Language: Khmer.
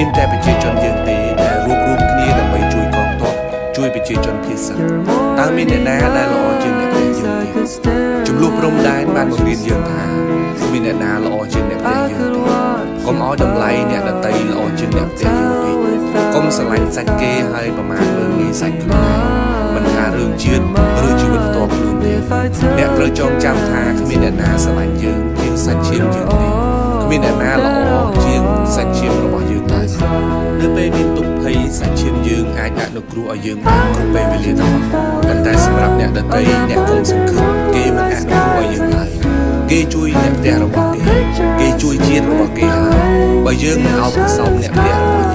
មានតែប្រជាជនយើងទេដែលរួបរวมគ្នាដើម្បីជួយកងទ័ពជួយប្រជាជនភៀសសិនតើមានអ្នកណាដែលល្អជាងអ្នកផ្ទះយើងទេចំនួនព្រំដែនបានបង្រៀនយើងថាមានអ្នកណាល្អជាងអ្នកផ្ទះយើងទេកុំឲ្យតម្លៃអ្នកដទៃល្អជាងអ្នកផ្ទះយើងពេកកុំស្រឡាញ់សាច់គេហើយប្រមាថមើលងាយសាច់ខ្លួនមិនថារឿងជាតិឬជីវិតផ្ទាល់ខ្លួនទេអ្នកត្រូវចងចាំថាគ្មានអ្នកណាស្រឡាញ់យើងជាងសាច់ឈាមយើងទេគ្មានអ្នកណាល្អជាងសាច់ឈាមរបស់យើងឡើយនៅពេលមានទុក្ខភ័យសាច់ឈាមយើងអាចអនុគ្រោះឲ្យយើងបានគ្រប់ពេលវេលាទាំងអស់ប៉ុន្តែសម្រាប់អ្នកដទៃអ្នកកុំសង្ឃឹមគេមិនអនុគ្រោះឲ្យយើងឡើយគេជួយអ្នកផ្ទះរបស់គេជួយជាតិរបស់គេហើយបើយើងមិនអោបសំអ្នកផ្ទះរបស់